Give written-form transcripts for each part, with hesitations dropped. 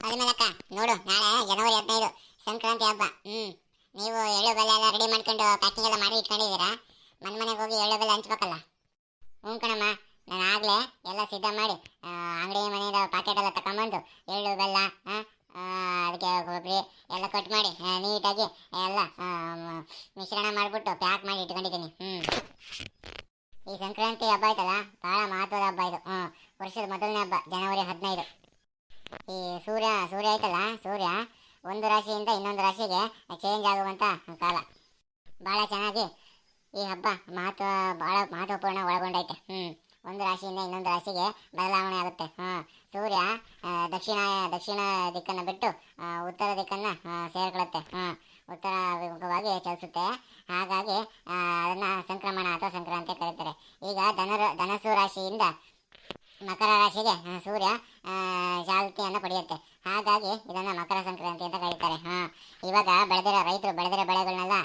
ಅದ್ಮೇಲಕ್ಕ ನೋಡು, ನಾಳೆ ಜನವರಿ 15 ಸಂಕ್ರಾಂತಿ ಹಬ್ಬ. ನೀವು ಎಳ್ಳು ಬೆಲ್ಲ ಎಲ್ಲ ರೆಡಿ ಮಾಡ್ಕೊಂಡು ಪ್ಯಾಕಿಂಗ್ ಎಲ್ಲ ಮಾಡಿ ಇಟ್ಕೊಂಡಿದ್ದೀರಾ? ಮನೆಗೆ ಹೋಗಿ ಎಳ್ಳು ಬೆಲ್ಲ ಹಂಚ್ಬೇಕಲ್ಲ. ಹ್ಞೂ ಕಣಮ್ಮ, ನಾನು ಆಗಲೇ ಎಲ್ಲ ಸಿದ್ಧ ಮಾಡಿ ಅಂಗಡಿ ಮನೆಯಿಂದ ಪಾಕೆಟ್ ಎಲ್ಲ ತಗೊಂಬಂದು ಎಳ್ಳು ಬೆಲ್ಲ ಅದಕ್ಕೆ ಕೊಬ್ಬರಿ ಎಲ್ಲ ಕಟ್ ಮಾಡಿ ನೀಟಾಗಿ ಎಲ್ಲ ಮಿಶ್ರಣ ಮಾಡಿಬಿಟ್ಟು ಪ್ಯಾಕ್ ಮಾಡಿ ಇಟ್ಕೊಂಡಿದ್ದೀನಿ. ಈ ಸಂಕ್ರಾಂತಿ ಹಬ್ಬ ಆಯ್ತಲ್ಲ, ಭಾಳ ಮಹತ್ವದ ಹಬ್ಬ ಇದು. ವರ್ಷದ ಮೊದಲನೇ ಹಬ್ಬ ಜನವರಿ 15. ಈ ಸೂರ್ಯ ಐತಲ್ಲ, ಸೂರ್ಯ ಒಂದು ರಾಶಿಯಿಂದ ಇನ್ನೊಂದು ರಾಶಿಗೆ ಚೇಂಜ್ ಆಗುವಂಥ ಕಾಲ. ಭಾಳ ಚೆನ್ನಾಗಿ ಈ ಹಬ್ಬ ಭಾಳ ಮಹತ್ವಪೂರ್ಣ ಒಳಗೊಂಡೈತೆ. ಒಂದು ರಾಶಿಯಿಂದ ಇನ್ನೊಂದು ರಾಶಿಗೆ ಬದಲಾವಣೆ ಆಗುತ್ತೆ. ಸೂರ್ಯ ದಕ್ಷಿಣ ದಿಕ್ಕನ್ನು ಬಿಟ್ಟು ಉತ್ತರ ದಿಕ್ಕನ್ನು ಸೇರ್ಕೊಳ್ಳುತ್ತೆ. ಉತ್ತರ ವಿಮುಖವಾಗಿ ಚಲಿಸುತ್ತೆ. ಹಾಗಾಗಿ ಅದನ್ನು ಸಂಕ್ರಮಣ ಅಥವಾ ಸಂಕ್ರಾಂತಿ ಕರೀತಾರೆ. ಈಗ ಧನಸು ರಾಶಿಯಿಂದ ಮಕರ ರಾಶಿಗೆ ಸೂರ್ಯ ಚಾಲ್ತಿಯನ್ನು ಪಡೆಯುತ್ತೆ. ಹಾಗಾಗಿ ಇದನ್ನು ಮಕರ ಸಂಕ್ರಾಂತಿ ಅಂತ ಕರೀತಾರೆ. ಇವಾಗ ರೈತರು ಬೆಳೆದಿರೋ ಬೆಳೆಗಳನ್ನೆಲ್ಲ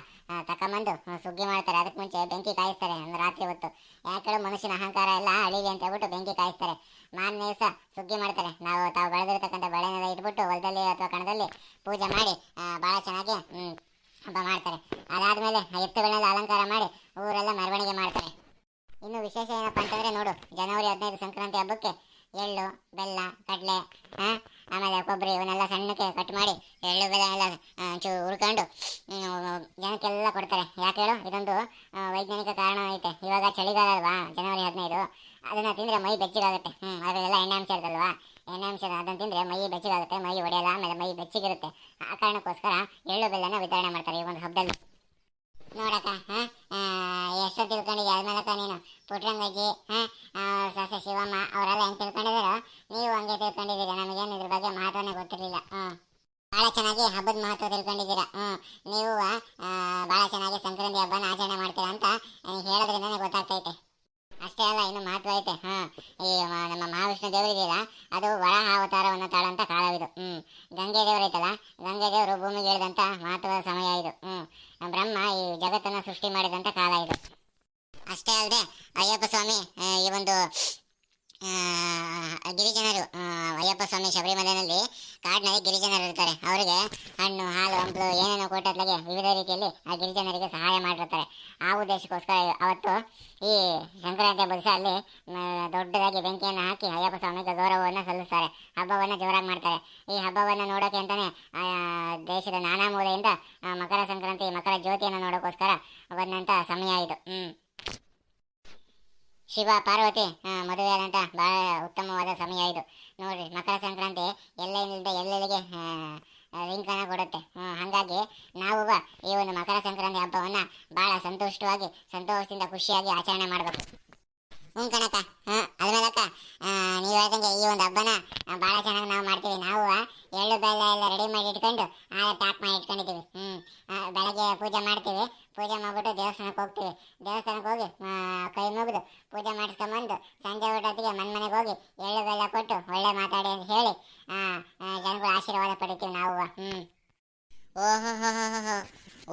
ತಕೊಂಬಂದು ಸುಗ್ಗಿ ಮಾಡ್ತಾರೆ. ಅದಕ್ಕೆ ಮುಂಚೆ ಬೆಂಕಿ ಕಾಯಿಸ್ತಾರೆ ಒಂದು ರಾತ್ರಿ ಹೊತ್ತು. ಯಾಕೆ ಮನುಷ್ಯನ ಅಹಂಕಾರ ಎಲ್ಲ ಅಳಿಲಿ ಅಂತ ಹೇಳ್ಬಿಟ್ಟು ಬೆಂಕಿ ಕಾಯಿಸ್ತಾರೆ. ಮಾರನೇ ದಿವಸ ಸುಗ್ಗಿ ಮಾಡ್ತಾರೆ. ತಾವು ಬೆಳೆದಿರ್ತಕ್ಕಂಥ ಬೆಳೆನೆಲ್ಲ ಇಟ್ಬಿಟ್ಟು ಹೊಲದಲ್ಲಿ ಅಥವಾ ಕಣದಲ್ಲಿ ಪೂಜೆ ಮಾಡಿ ಭಾಳ ಚೆನ್ನಾಗಿ ಹಬ್ಬ ಮಾಡ್ತಾರೆ. ಅದಾದಮೇಲೆ ಎತ್ತುಗಳನ್ನೆಲ್ಲ ಅಲಂಕಾರ ಮಾಡಿ ಊರೆಲ್ಲ ಮೆರವಣಿಗೆ ಮಾಡ್ತಾರೆ. ಇನ್ನು ವಿಶೇಷ ಏನಪ್ಪ ಅಂತಂದರೆ ನೋಡು, ಜನವರಿ 15 ಸಂಕ್ರಾಂತಿ ಹಬ್ಬಕ್ಕೆ ಎಳ್ಳು ಬೆಲ್ಲ ಕಡಲೆ ಆಮೇಲೆ ಕೊಬ್ಬರಿ ಇವನ್ನೆಲ್ಲ ಸಣ್ಣಕ್ಕೆ ಕಟ್ ಮಾಡಿ ಎಳ್ಳು ಬೆಲ್ಲ ಎಲ್ಲ ಹುರ್ಕೊಂಡು ಜನಕ್ಕೆಲ್ಲ ಕೊಡ್ತಾರೆ. ಯಾಕೆ ಹೇಳು, ಇದೊಂದು ವೈಜ್ಞಾನಿಕ ಕಾರಣ ಐತೆ. ಇವಾಗ ಚಳಿಗಾಲ ಅಲ್ವಾ, ಜನವರಿ 15 ಅದನ್ನು ತಿಂದರೆ ಮೈ ಬೆಚ್ಚಗಾಗುತ್ತೆ. ಅದರಲ್ಲೆಲ್ಲ ಎಣ್ಣೆ ಅಂಶ ಇರುತ್ತಲ್ವಾ, ಎಣ್ಣೆ ಅಂಶ ಅದನ್ನು ತಿಂದರೆ ಮೈ ಬೆಚ್ಚಗಾಗುತ್ತೆ, ಮೈ ಒಡೆಯಲ್ಲ, ಆಮೇಲೆ ಮೈ ಬೆಚ್ಚಗಿರುತ್ತೆ. ಆ ಕಾರಣಕ್ಕೋಸ್ಕರ ಎಳ್ಳು ಬೆಲ್ಲನ ವಿತರಣೆ ಮಾಡ್ತಾರೆ ಈ ಒಂದು ಹಬ್ಬದಲ್ಲಿ. ನೋಡಕ್ಕ, ಎಷ್ಟು ತಿಳ್ಕೊಂಡಿದ್ದೆ ಅದ್ಮೇಲಕ್ಕ ನೀನು. ಪುಟ್ರಂಗಜ್ಜಿ ಸಸ್ಯ ಶಿವಮ್ಮ ಅವರೆಲ್ಲ ಹೆಂಗೆ ತಿಳ್ಕೊಂಡಿದಾರೋ ನೀವು ಹಂಗೆ ತಿಳ್ಕೊಂಡಿದ್ದೀರಾ. ನಮಗೇನು ಇದ್ರ ಬಗ್ಗೆ ಮಹತ್ವನೇ ಗೊತ್ತಿರಲಿಲ್ಲ. ಭಾಳ ಚೆನ್ನಾಗಿ ಹಬ್ಬದ ಮಹತ್ವ ತಿಳ್ಕೊಂಡಿದ್ದೀರಾ. ನೀವು ಭಾಳ ಚೆನ್ನಾಗಿ ಸಂಕ್ರಾಂತಿ ಹಬ್ಬನ ಆಚರಣೆ ಮಾಡ್ತೀರಾ ಅಂತ ಹೇಳೋದ್ರಿಂದನೇ ಗೊತ್ತಾಗ್ತೈತೆ. ಅಷ್ಟೇ ಅಲ್ಲ, ಇನ್ನು ಮಹತ್ವ ಐತೆ. ಈ ನಮ್ಮ ಮಹಾವಿಷ್ಣು ದೇವರಿದೆಯಲ್ಲ, ಅದು ವರಾಹ ಅವತಾರವನ್ನು ತಾಳಂತ ಕಾಲವಿದು. ಗಂಗೆ ದೇವರು ಐತಲ್ಲ, ಗಂಗೆ ದೇವರು ಭೂಮಿಗೆ ಇಳಿದಂಥ ಮಹತ್ವದ ಸಮಯ ಇದು. ಬ್ರಹ್ಮ ಈ ಜಗತ್ತನ್ನು ಸೃಷ್ಟಿ ಮಾಡಿದಂಥ ಕಾಲ ಇದು. ಅಷ್ಟೇ ಅಲ್ಲದೆ ಅಯ್ಯಪ್ಪ ಸ್ವಾಮಿ ಈ ಒಂದು ಗಿರಿಜನರು, ಅಯ್ಯಪ್ಪ ಸ್ವಾಮಿ ಶಬರಿಮಲೆಯಲ್ಲಿ ಕಾಡಿನಲ್ಲಿ ಗಿರಿಜನರು ಇರ್ತಾರೆ. ಅವರಿಗೆ ಹಣ್ಣು ಹಾಲು ಹಂಪಲು ಏನೇನೋ ಕೊಟ್ಟತ್ಲಾಗೆ ವಿವಿಧ ರೀತಿಯಲ್ಲಿ ಆ ಗಿರಿಜನರಿಗೆ ಸಹಾಯ ಮಾಡಿರ್ತಾರೆ. ಆ ಉದ್ದೇಶಕ್ಕೋಸ್ಕರ ಅವತ್ತು ಈ ಸಂಕ್ರಾಂತಿ ಹಬ್ಬದ ಅಲ್ಲಿ ದೊಡ್ಡದಾಗಿ ಬೆಂಕಿಯನ್ನು ಹಾಕಿ ಅಯ್ಯಪ್ಪ ಸ್ವಾಮಿಗೆ ಗೌರವವನ್ನು ಸಲ್ಲಿಸ್ತಾರೆ. ಹಬ್ಬವನ್ನು ಜೋರಾಗಿ ಮಾಡ್ತಾರೆ. ಈ ಹಬ್ಬವನ್ನು ನೋಡೋಕೆ ಅಂತಲೇ ದೇಶದ ನಾನಾ ಮೂಲೆಯಿಂದ ಮಕರ ಸಂಕ್ರಾಂತಿ ಮಕರ ಜ್ಯೋತಿಯನ್ನು ನೋಡೋಕ್ಕೋಸ್ಕರ ಬಂದಂಥ ಸಮಯ ಇದು. ಶಿವ ಪಾರ್ವತಿ ಮದುವೆ ಆದಂಥ ಭಾಳ ಉತ್ತಮವಾದ ಸಮಯ ಇದು. ನೋಡಿರಿ, ಮಕರ ಸಂಕ್ರಾಂತಿ ಎಲ್ಲೆಲ್ಲಿಂದ ಎಲ್ಲೆಲ್ಲಿಗೆ ಲಿಂಕನ್ನು ಕೊಡುತ್ತೆ. ಹಾಗಾಗಿ ನಾವು ಈ ಒಂದು ಮಕರ ಸಂಕ್ರಾಂತಿ ಹಬ್ಬವನ್ನು ಭಾಳ ಸಂತೋಷದಿಂದ ಖುಷಿಯಾಗಿ ಆಚರಣೆ ಮಾಡಬೇಕು. ಕಣಕ್ಕ. ಅದ್ಮೇಲಕ್ಕ ನೀವು ಹೇಳ್ದಂಗೆ ಈ ಒಂದು ಹಬ್ಬನ ಭಾಳ ಚೆನ್ನಾಗಿ ನಾವು ಮಾಡ್ತೀವಿ. ನಾವು ಎಳ್ಳು ಬೆಲ್ಲ ಎಲ್ಲ ರೆಡಿ ಮಾಡಿ ಇಟ್ಕೊಂಡು ಪ್ಯಾಕ್ ಮಾಡಿ ಇಟ್ಕೊಂಡಿದ್ದೀವಿ. ಬೆಳಗ್ಗೆ ಪೂಜೆ ಮಾಡ್ತೀವಿ. ಪೂಜೆ ಮಾಡಿಬಿಟ್ಟು ದೇವಸ್ಥಾನಕ್ಕೆ ಹೋಗ್ತೀವಿ. ದೇವಸ್ಥಾನಕ್ಕೆ ಹೋಗಿ ಕೈ ಮುಗಿದು ಪೂಜೆ ಮಾಡಿಸ್ಕೊಂಬಂದು ಸಂಜೆ ಊಟತ್ತಿಗೆ ಮನೆಗೆ ಹೋಗಿ ಎಳ್ಳು ಬೆಲ್ಲ ಕೊಟ್ಟು ಒಳ್ಳೆ ಮಾತಾಡಿ ಅಂತ ಹೇಳಿ ಜನಗಳ ಆಶೀರ್ವಾದ ಪಡಿತೀವಿ ನಾವು. ಓಹೋ,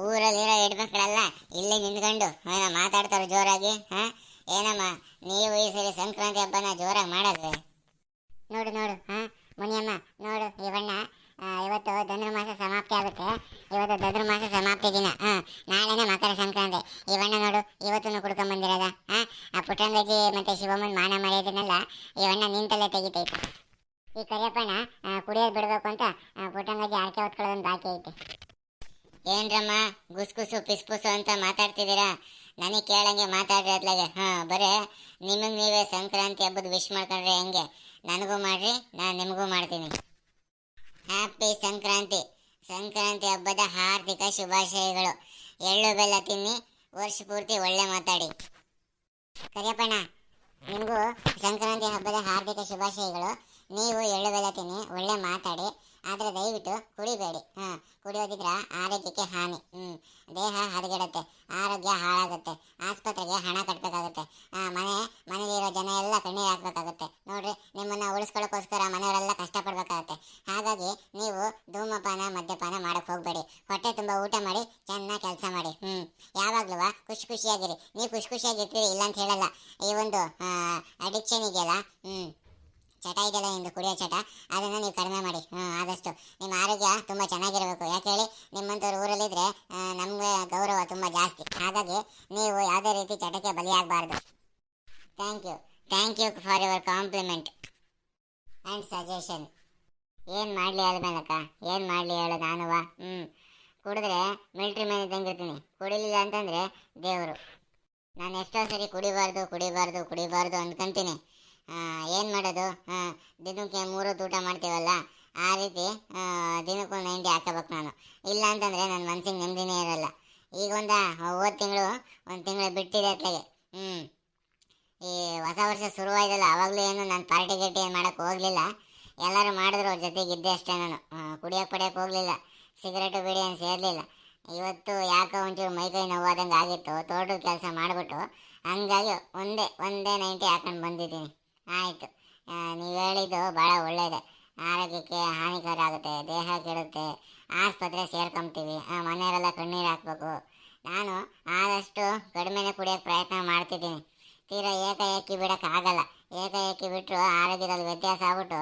ಊರಲ್ಲಿರೋ ಹೆಣ್ಮಕ್ಳೆಲ್ಲ ಇಲ್ಲೇ ನಿಂತ್ಕೊಂಡು ಮಾತಾಡ್ತಾರೆ ಜೋರಾಗಿ. ಏನಮ್ಮ ನೀವು ಈ ಸರಿ ಸಂಕ್ರಾಂತಿ ಹಬ್ಬನ ಜೋರಾಗಿ ಮಾಡೋದು? ನೋಡು ಮುನಿಯಮ್ಮ, ನೋಡು ಇವಣ್ಣ ಇವತ್ತು ಧನುರ್ಮಾಸ ಸಮಾಪ್ತಿ ಆಗುತ್ತೆ. ಇವತ್ತು ಧನುರ್ಮಾಸ ಸಮಾಪ್ತಿ ದಿನ. ನಾಳೆನೇ ಮಕರ ಸಂಕ್ರಾಂತಿ. ಇವಣ್ಣ ನೋಡು ಇವತ್ತನ್ನು ಕುಡ್ಕೊಂಬಂದಿರೋದ. ಆ ಪುಟ್ಟಂಗಜ್ಜಿ ಮತ್ತು ಶಿವಮ್ಮನ ಮಾನ ಮರ್ಯಾದನ್ನೆಲ್ಲ ಇವಣ್ಣ ನಿಂತಲ್ಲೇ ತೆಗಿತೈತೆ. ಈ ಕರಿಯಪ್ಪಣ್ಣ ಕುಡಿಯೋದು ಬಿಡಬೇಕು ಅಂತ ಪುಟ್ಟಂಗಜ್ಜಿ ಆರ್ಕೆ ಹೊತ್ಕೊಳ್ಳೋದೊಂದು ಬಾಕಿ ಐತೆ. ಏನ್ರಮ್ಮ ಗುಸ್ಗುಸು ಪಿಸ್ಪುಸು ಅಂತ ಮಾತಾಡ್ತಿದ್ದೀರಾ? ನನಗೆ ಕೇಳಂಗೆ ಮಾತಾಡ್ರಿ ಅತ್ಲಾಗೆ. ಬರೇ ನಿಮಗೆ ನೀವೇ ಸಂಕ್ರಾಂತಿ ಹಬ್ಬದ ವಿಶ್ ಮಾಡ್ಕೊಂಡ್ರೆ ಹೆಂಗೆ? ನನಗೂ ಮಾಡ್ರಿ, ನಾನು ನಿಮಗೂ ಮಾಡ್ತೀನಿ. ಹ್ಯಾಪಿ ಸಂಕ್ರಾಂತಿ ಹಬ್ಬದ ಹಾರ್ದಿಕ ಶುಭಾಶಯಗಳು. ಎಳ್ಳು ಬೆಲ್ಲ ತಿನ್ನಿ, ವರ್ಷ ಪೂರ್ತಿ ಒಳ್ಳೆ ಮಾತಾಡಿ. ಕರಿಯಪ್ಪಣ್ಣ, ನಿಮಗೂ ಸಂಕ್ರಾಂತಿ ಹಬ್ಬದ ಹಾರ್ದಿಕ ಶುಭಾಶಯಗಳು. ನೀವು ಎಳ್ಳು ಬೆಲ್ಲ ತಿನ್ನಿ, ಒಳ್ಳೆ ಮಾತಾಡಿ. ಆದರೆ ದಯವಿಟ್ಟು ಕುಡಿಬೇಡಿ. ಕುಡಿಯೋದಿದ್ರ ಆರೋಗ್ಯಕ್ಕೆ ಹಾನಿ. ದೇಹ ಹದಗೆಡುತ್ತೆ, ಆರೋಗ್ಯ ಹಾಳಾಗುತ್ತೆ, ಆಸ್ಪತ್ರೆಗೆ ಹಣ ಕಟ್ಟಬೇಕಾಗುತ್ತೆ, ಮನೆಯಲ್ಲಿರೋ ಜನ ಎಲ್ಲ ಕಣ್ಣೀರು ಹಾಕಬೇಕಾಗುತ್ತೆ. ನೋಡ್ರಿ, ನಿಮ್ಮನ್ನು ಉಳಿಸ್ಕೊಳ್ಳೋಕ್ಕೋಸ್ಕರ ಮನೆಯವರೆಲ್ಲ ಕಷ್ಟಪಡಬೇಕಾಗತ್ತೆ. ಹಾಗಾಗಿ ನೀವು ಧೂಮಪಾನ ಮದ್ಯಪಾನ ಮಾಡೋಕ್ಕೆ ಹೋಗಬೇಡಿ. ಹೊಟ್ಟೆ ತುಂಬ ಊಟ ಮಾಡಿ, ಚೆನ್ನಾಗಿ ಕೆಲಸ ಮಾಡಿ. ಯಾವಾಗಲೂ ಖುಷಿಯಾಗಿರಿ. ನೀವು ಖುಷಿಯಾಗಿರ್ತೀರಿ ಇಲ್ಲ ಅಂತ ಹೇಳಲ್ಲ. ಈ ಒಂದು ಅಡಿಕ್ಷನ್ ಇದೆಯಲ್ಲ, ಚಟ ಇದೆಯಲ್ಲ ನಿಮ್ಮದು, ಕುಡಿಯೋ ಚಟ, ಅದನ್ನು ನೀವು ಕಡಿಮೆ ಮಾಡಿ. ಆದಷ್ಟು ಆದಷ್ಟು ನಿಮ್ಮ ಆರೋಗ್ಯ ತುಂಬ ಚೆನ್ನಾಗಿರಬೇಕು. ಯಾಕೆ ಹೇಳಿ, ನಿಮ್ಮಂಥವ್ರು ಊರಲ್ಲಿದ್ದರೆ ನಮಗೆ ಗೌರವ ತುಂಬ ಜಾಸ್ತಿ. ಹಾಗಾಗಿ ನೀವು ಯಾವುದೇ ರೀತಿ ಚಟಕ್ಕೆ ಬಲಿಯಾಗಬಾರ್ದು. Thank you for your compliment and suggestion. ಏನು ಮಾಡಲಿ ಅಲ್ಮೇಲಕ್ಕ, ಏನು ಮಾಡಲಿ ಹೇಳು ನಾನುವ. ಕುಡಿದ್ರೆ ಮಿಲ್ಟ್ರಿ ಮ್ಯಾನ್ ಇದ್ದಂಗಿರ್ತೀನಿ, ಕುಡಿಲಿಲ್ಲ ಅಂತಂದರೆ ದೇವರು. ನಾನು ಎಷ್ಟೋ ಸರಿ ಕುಡಿಬಾರ್ದು ಅಂದ್ಕೊಂತೀನಿ. ಏನು ಮಾಡೋದು, ದಿನಕ್ಕೆ 3 ಊಟ ಮಾಡ್ತೀವಲ್ಲ, ಆ ರೀತಿ ದಿನಕ್ಕೂ 90 ಹಾಕೋಬೇಕು ನಾನು. ಇಲ್ಲ ಅಂತಂದರೆ ನನ್ನ ಮನ್ಸಿಗೆ ನೆಮ್ಮದಿನೇ ಇರಲ್ಲ. ಈಗ ಹೋದ ತಿಂಗಳು ಒಂದು ತಿಂಗಳು ಬಿಟ್ಟಿದೆ ಅತ್ಲಾಗೆ. ಈ ಹೊಸ ವರ್ಷ ಶುರುವಾಯ್ತಲ್ಲ, ಆವಾಗಲೂ ಏನು ನಾನು ಪಾರ್ಟಿ ಗಿರ್ಟಿ ಏನು ಮಾಡೋಕ್ಕೆ ಹೋಗಲಿಲ್ಲ. ಎಲ್ಲರೂ ಮಾಡಿದ್ರು, ಅವ್ರ ಜೊತೆಗೆ ಇದ್ದೆ ಅಷ್ಟೇ. ನಾನು ಕುಡಿಯೋಕ್ಕೆ ಹೋಗಲಿಲ್ಲ, ಸಿಗರೇಟು ಬೀಡಿ ಏನು ಸೇರಲಿಲ್ಲ. ಇವತ್ತು ಯಾಕೋ ಒಂಚೂರು ಮೈಕೈ ನೋವಾದಂಗೆ ಆಗಿತ್ತು, ತೋಟದ ಕೆಲಸ ಮಾಡಿಬಿಟ್ಟು. ಹಂಗಾಗಿ ಒಂದೇ 90 ಹಾಕೊಂಡು ಬಂದಿದ್ದೀನಿ. ಆಯಿತು, ನೀವು ಹೇಳಿದ್ದು ಭಾಳ ಒಳ್ಳೆಯದೆ. ಆರೋಗ್ಯಕ್ಕೆ ಹಾನಿಕರ ಆಗುತ್ತೆ, ದೇಹ ಕೆಡುತ್ತೆ, ಆಸ್ಪತ್ರೆ ಸೇರ್ಕೊಂತೀವಿ, ಮನೆಯವರೆಲ್ಲ ಕಣ್ಣೀರು ಹಾಕ್ಬೇಕು. ನಾನು ಆದಷ್ಟು ಕಡಿಮೆನೇ ಕುಡಿಯೋಕ್ಕೆ ಪ್ರಯತ್ನ ಮಾಡ್ತಿದ್ದೀನಿ. ತೀರಾ ಏಕಾಏಕಿ ಬಿಡೋಕ್ಕಾಗಲ್ಲ. ಏಕಾಏಕಿ ಬಿಟ್ಟರು ಆರೋಗ್ಯದಲ್ಲಿ ವ್ಯತ್ಯಾಸ ಆಗ್ಬಿಟ್ಟು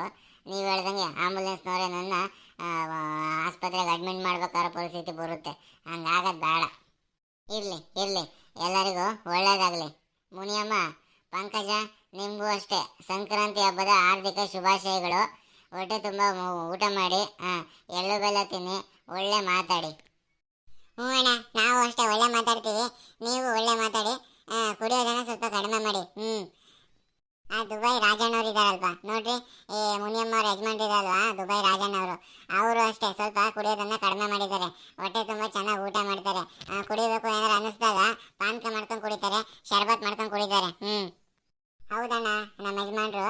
ನೀವು ಹೇಳ್ದಂಗೆ ಆಂಬುಲೆನ್ಸ್ನವರೇ ನನ್ನ ಆಸ್ಪತ್ರೆಗೆ ಅಡ್ಮಿಟ್ ಮಾಡ್ಬೇಕಾದ್ರೆ ಪರಿಸ್ಥಿತಿ ಬರುತ್ತೆ. ಹಂಗಾಗೋದು ಬೇಡ. ಇರಲಿ ಎಲ್ಲರಿಗೂ ಒಳ್ಳೆಯದಾಗಲಿ. ಮುನಿಯಮ್ಮ, ಪಂಕಜ, ನಿಮಗೂ ಅಷ್ಟೇ ಸಂಕ್ರಾಂತಿ ಹಬ್ಬದ ಹಾರ್ದಿಕ ಶುಭಾಶಯಗಳು. ಹೊಟ್ಟೆ ತುಂಬ ಊಟ ಮಾಡಿ, ಎಳ್ಳು ಬೆಲ್ಲ ತಿನ್ನಿ, ಒಳ್ಳೆ ಮಾತಾಡಿ. ಹ್ಞೂ ಅಣ್ಣ, ನಾವು ಅಷ್ಟೇ ಒಳ್ಳೆ ಮಾತಾಡ್ತೀವಿ, ನೀವು ಒಳ್ಳೆ ಮಾತಾಡಿ. ಕುಡಿಯೋದನ್ನ ಸ್ವಲ್ಪ ಕಡಿಮೆ ಮಾಡಿ. ದುಬೈ ರಾಜಣ್ಣವ್ರು ಇದ್ದಾರಲ್ವ ನೋಡ್ರಿ, ಈ ಮುನಿಯಮ್ಮ ಅವ್ರ ಯಜಮಾನ್ರು ಇದಾರಲ್ವಾ, ದುಬೈ ರಾಜಣ್ಣವರು, ಅವರು ಅಷ್ಟೇ ಸ್ವಲ್ಪ ಕುಡಿಯೋದನ್ನ ಕಡಿಮೆ ಮಾಡಿದ್ದಾರೆ. ಹೊಟ್ಟೆ ತುಂಬ ಚೆನ್ನಾಗಿ ಊಟ ಮಾಡ್ತಾರೆ. ಕುಡಿಬೇಕು ಏನಾರು ಅನ್ನಿಸ್ದಾಗ ಪಾನಕ ಮಾಡ್ಕೊಂಡು ಕುಡಿತಾರೆ, ಶರ್ಬತ್ ಮಾಡ್ಕೊಂಡು ಕುಡಿತಾರೆ. ಹೌದಣ್ಣ, ನಮ್ಮ ಯಜಮಾನ್ರು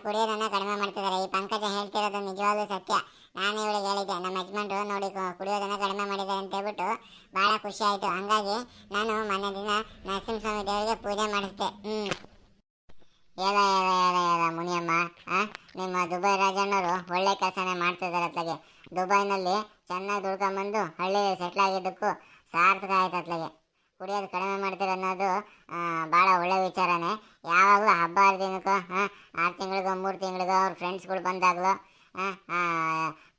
ಕುಡಿಯೋದನ್ನ ಕಡಿಮೆ ಮಾಡ್ತಿದ್ದಾರೆ. ಈ ಪಂಕಜ ಹೇಳ್ತಿರೋದು ನಿಜವಾಗ್ಲೂ ಸತ್ಯ. ನಾನು ಇವಳಿಗೆ ಹೇಳಿದ್ದೆ, ನಮ್ಮ ಯಜಮಾನ್ರು ನೋಡಿ ಕುಡಿಯೋದನ್ನ ಕಡಿಮೆ ಮಾಡಿದ್ದಾರೆ ಅಂತ ಹೇಳ್ಬಿಟ್ಟು ಭಾಳ ಖುಷಿ ಆಯಿತು. ಹಂಗಾಗಿ ನಾನು ಮೊನ್ನೆ ದಿನ ನರಸಿಂಹಸ್ವಾಮಿ ದೇವರಿಗೆ ಪೂಜೆ ಮಾಡಿಸ್ದೆ. ಏಲ ಮುನಿಯಮ್ಮ, ನಿಮ್ಮ ದುಬೈ ರಾಜಣ್ಣವರು ಒಳ್ಳೆ ಕೆಲಸನೇ ಮಾಡ್ತಿದ್ದಾರೆ ಅತ್ಲಾಗೆ. ದುಬೈನಲ್ಲಿ ಚೆನ್ನಾಗಿ ದುಡ್ಕೊಂಬಂದು ಹಳ್ಳಿಯಲ್ಲಿ ಸೆಟ್ಲ್ ಆಗಿದ್ದಕ್ಕೂ ಸಾರ್ಥಕ ಆಯ್ತು ಅತ್ಲಾಗೆ. ಕುಡಿಯೋದು ಕಡಿಮೆ ಮಾಡ್ತೀರ ಅನ್ನೋದು ಭಾಳ ಒಳ್ಳೆ ವಿಚಾರನೇ. ಯಾವಾಗಲೂ ಹಬ್ಬ ಹರಿದಿನಕ್ಕೂ 6 ತಿಂಗಳಿಗೋ 3 ತಿಂಗಳಿಗೋ ಅವ್ರ ಫ್ರೆಂಡ್ಸ್ಗಳು ಬಂದಾಗಲೂ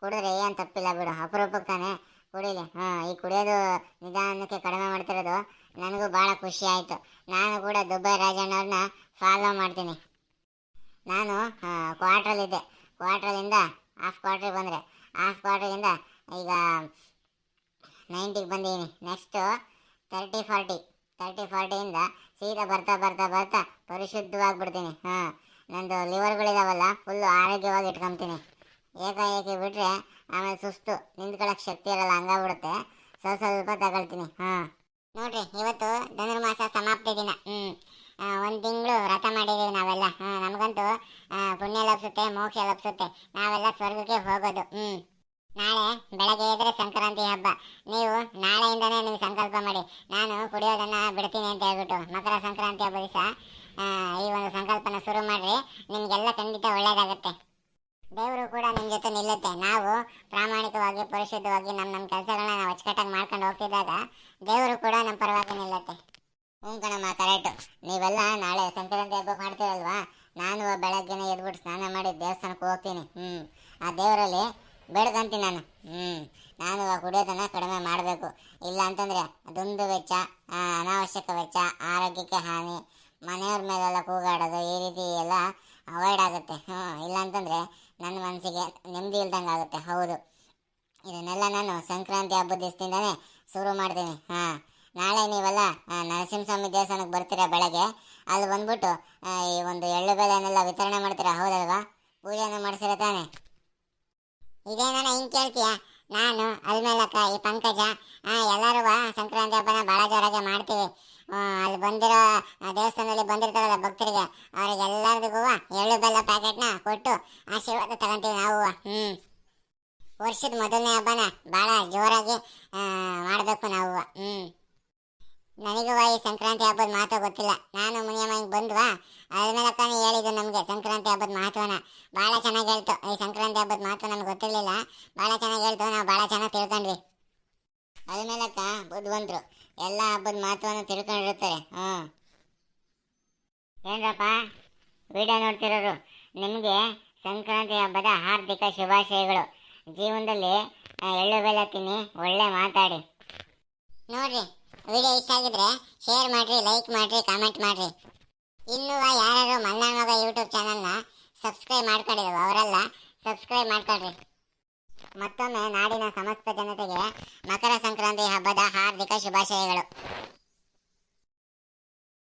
ಕುಡಿದ್ರೆ ಏನು ತಪ್ಪಿಲ್ಲ ಬಿಡು, ಅಪರೂಪಕ್ಕೆ ತಾನೇ ಕುಡೀಲಿ. ಈ ಕುಡಿಯೋದು ನಿಧಾನಕ್ಕೆ ಕಡಿಮೆ ಮಾಡ್ತಿರೋದು ನನಗೂ ಭಾಳ ಖುಷಿ ಆಯಿತು. ನಾನು ಕೂಡ ದುಬೈ ರಾಜಣ್ಣವ್ರನ್ನ ಫಾಲೋ ಮಾಡ್ತೀನಿ. ನಾನು ಕ್ವಾರ್ಟ್ರಲ್ಲಿದ್ದೆ, ಕ್ವಾರ್ಟ್ರಲ್ಲಿಂದ ಹಾಫ್ ಕ್ವಾರ್ಟ್ರಿಗೆ ಬಂದರೆ, ಹಾಫ್ ಕ್ವಾರ್ಟ್ರಿಂದ ಈಗ 90ಗೆ ಬಂದಿದ್ದೀನಿ. ನೆಕ್ಸ್ಟು 30-40ಇಂದ ಸೀದಾ ಬರ್ತಾ ಪರಿಶುದ್ಧವಾಗಿಬಿಡ್ತೀನಿ. ನಂದು ಲಿವರ್ಗಳಿದಾವಲ್ಲ, ಫುಲ್ಲು ಆರೋಗ್ಯವಾಗಿ ಇಟ್ಕೊತೀನಿ. ಏಕಾಏಕಿ ಬಿಟ್ಟರೆ ಆಮೇಲೆ ಸುಸ್ತು, ನಿಂತ್ಕೊಳ್ಳೋಕೆ ಶಕ್ತಿ ಇರಲ್ಲ, ಹಂಗಾಗ್ಬಿಡುತ್ತೆ. ಸ್ವಲ್ಪ ತಗೊಳ್ತೀನಿ. ನೋಡ್ರಿ, ಇವತ್ತು ಧನುರ್ಮಾಸ ಸಮಾಪ್ತಿ ದಿನ. 1 ತಿಂಗಳು ವ್ರತ ಮಾಡಿದ್ದೀವಿ ನಾವೆಲ್ಲ. ನಮಗಂತೂ ಪುಣ್ಯ ಲಭಿಸುತ್ತೆ, ಮೋಕ್ಷ ಲಭಿಸುತ್ತೆ, ನಾವೆಲ್ಲ ಸ್ವರ್ಗಕ್ಕೆ ಹೋಗೋದು. ನಾಳೆ ಬೆಳಗ್ಗೆ ಇದ್ರೆ ಸಂಕ್ರಾಂತಿ ಹಬ್ಬ. ನೀವು ನಾಳೆಯಿಂದನೇ ನೀವು ಸಂಕಲ್ಪ ಮಾಡಿ, ನಾನು ಕುಡಿಯೋದನ್ನು ಬಿಡ್ತೀನಿ ಅಂತ ಹೇಳ್ಬಿಟ್ಟು ಮಕರ ಸಂಕ್ರಾಂತಿ ಹಬ್ಬ ದಿವಸ ಈ ಒಂದು ಸಂಕಲ್ಪನ ಶುರು ಮಾಡಿರಿ. ನಿಮಗೆಲ್ಲ ಖಂಡಿತ ಒಳ್ಳೆಯದಾಗುತ್ತೆ. ದೇವರು ಕೂಡ ನಿಮ್ಮ ಜೊತೆ ನಿಲ್ಲುತ್ತೆ. ನಾವು ಪ್ರಾಮಾಣಿಕವಾಗಿ ಪರಿಶುದ್ಧವಾಗಿ ನಮ್ಮ ಕೆಲಸಗಳನ್ನ ನಾವು ಅಚ್ಚುಕಟ್ಟಾಗಿ ಮಾಡ್ಕೊಂಡು ಹೋಗ್ತಿದ್ದಾಗ ದೇವರು ಕೂಡ ನಮ್ಮ ಪರವಾಗಿ ನಿಲ್ಲುತ್ತೆ. ಕಣಮ್ಮ, ಕರೆಕ್ಟು. ನೀವೆಲ್ಲ ನಾಳೆ ಸಂಕ್ರಾಂತಿ ಹಬ್ಬ ಮಾಡ್ತೀರಲ್ವಾ, ನಾನು ಬೆಳಗ್ಗೆನೇ ಎದ್ಬಿಟ್ಟು ಸ್ನಾನ ಮಾಡಿ ದೇವಸ್ಥಾನಕ್ಕೆ ಹೋಗ್ತೀನಿ. ಆ ದೇವರಲ್ಲಿ ಬೇಡ್ಕೊಂತೀನಿ ನಾನು ಕುಡಿಯೋದನ್ನು ಕಡಿಮೆ ಮಾಡಬೇಕು. ಇಲ್ಲ ಅಂತಂದರೆ ದುಂದು ವೆಚ್ಚ, ಅನಾವಶ್ಯಕ ವೆಚ್ಚ, ಆರೋಗ್ಯಕ್ಕೆ ಹಾನಿ, ಮನೆಯವ್ರ ಮೇಲೆಲ್ಲ ಕೂಗಾಡೋದು, ಈ ರೀತಿ ಎಲ್ಲ ಅವಾಯ್ಡ್ ಆಗುತ್ತೆ. ಇಲ್ಲ ಅಂತಂದರೆ ನನ್ನ ಮನಸ್ಸಿಗೆ ನೆಮ್ಮದಿ ಇಲ್ದಂಗೆ ಆಗುತ್ತೆ. ಹೌದು, ಇದನ್ನೆಲ್ಲ ನಾನು ಸಂಕ್ರಾಂತಿ ಹಬ್ಬದ ದಿವಸದಿಂದನೇ ಶುರು ಮಾಡ್ತೀನಿ. ನಾಳೆ ನೀವೆಲ್ಲ ನರಸಿಂಹಸ್ವಾಮಿ ದೇವಸ್ಥಾನಕ್ಕೆ ಬರ್ತೀರಾ ಬೆಳಗ್ಗೆ, ಅಲ್ಲಿ ಬಂದ್ಬಿಟ್ಟು ಈ ಒಂದು ಎಳ್ಳು ಬೆಲೆನೆಲ್ಲ ವಿತರಣೆ ಮಾಡ್ತೀರಾ, ಹೌದಲ್ವಾ? ಪೂಜೆನೂ ಮಾಡಿಸಿರ ತಾನೆ? ಇದೇನ ಹಿಂಗೆ ಕೇಳ್ತೀಯ? ನಾನು ಅಲ್ಮೇಲಕ್ಕ, ಈ ಪಂಕಜ ಎಲ್ಲರೂ ಸಂಕ್ರಾಂತಿ ಹಬ್ಬನ ಭಾಳ ಜೋರಾಗಿ ಮಾಡ್ತೀವಿ. ಅಲ್ಲಿ ಬಂದಿರೋ ದೇವಸ್ಥಾನದಲ್ಲಿ ಬಂದಿರ್ತಾರಲ್ಲ ಭಕ್ತರಿಗೆ, ಅವ್ರಿಗೆಲ್ಲರಿಗೂ ಎಳ್ಳು ಬೆಲ್ಲ ಪ್ಯಾಕೆಟ್ನ ಕೊಟ್ಟು ಆಶೀರ್ವಾದ ತಗೊಂತೀವಿ ನಾವು. ವರ್ಷದ ಮೊದಲನೇ ಹಬ್ಬನ ಭಾಳ ಜೋರಾಗಿ ಮಾಡಬೇಕು ನಾವು. ನನಗೂ ಈ ಸಂಕ್ರಾಂತಿ ಹಬ್ಬದ ಮಹತ್ವ ಗೊತ್ತಿಲ್ಲ. ನಾನು ಮುನಿಯಮ್ಮ ಹಿಂಗೆ ಬಂದ್ವಾ, ಅಲ್ಮೇಲಕ್ಕನೇ ಹೇಳಿದ್ದು ನಮಗೆ ಸಂಕ್ರಾಂತಿ ಹಬ್ಬದ ಮಹತ್ವನ. ಭಾಳ ಚೆನ್ನಾಗಿ ಹೇಳ್ತು. ಈ ಸಂಕ್ರಾಂತಿ ಹಬ್ಬದ ಮಹತ್ವ ನಮ್ಗೆ ಗೊತ್ತಿರಲಿಲ್ಲ, ಭಾಳ ಚೆನ್ನಾಗಿ ಹೇಳ್ತು. ನಾವು ಭಾಳ ಚೆನ್ನಾಗಿ ತಿಳ್ಕೊಂಡ್ವಿ. ಅಲ್ಮೇಲಕ್ಕ ಬುದ್ಧಿವಂತರು, ಎಲ್ಲ ಹಬ್ಬದ ಮಹತ್ವನ ತಿಳ್ಕೊಂಡಿರ್ತಾರೆ. ಏನ್ರಪ್ಪ ವಿಡಿಯೋ ನೋಡ್ತಿರೋರು, ನಿಮಗೆ ಸಂಕ್ರಾಂತಿ ಹಬ್ಬದ ಹಾರ್ದಿಕ ಶುಭಾಶಯಗಳು. ಜೀವನದಲ್ಲಿ ಎಳ್ಳು ಬೆಲ್ಲ ತಿನ್ನಿ, ಒಳ್ಳೆ ಮಾತಾಡಿ. ನೋಡ್ರಿ, ವಿಡಿಯೋ ಇಷ್ಟ ಆಗಿದ್ರೆ ಶೇರ್ ಮಾಡ್ರಿ, ಲೈಕ್ ಮಾಡ್ರಿ, ಕಾಮೆಂಟ್ ಮಾಡ್ರಿ. ಇನ್ನೂ ಯಾರು ಮಲ್ನಾಡ್ ಮಗ ಯೂಟ್ಯೂಬ್ ಚಾನಲ್ನ ಸಬ್ಸ್ಕ್ರೈಬ್ ಮಾಡ್ಕೊಂಡಿದ್ರು ಅವರೆಲ್ಲ ಸಬ್ಸ್ಕ್ರೈಬ್ ಮಾಡ್ಕೊಳ್ರಿ. ಮತ್ತೊಮ್ಮೆ ನಾಡಿನ ಸಮಸ್ತ ಜನತೆಗೆ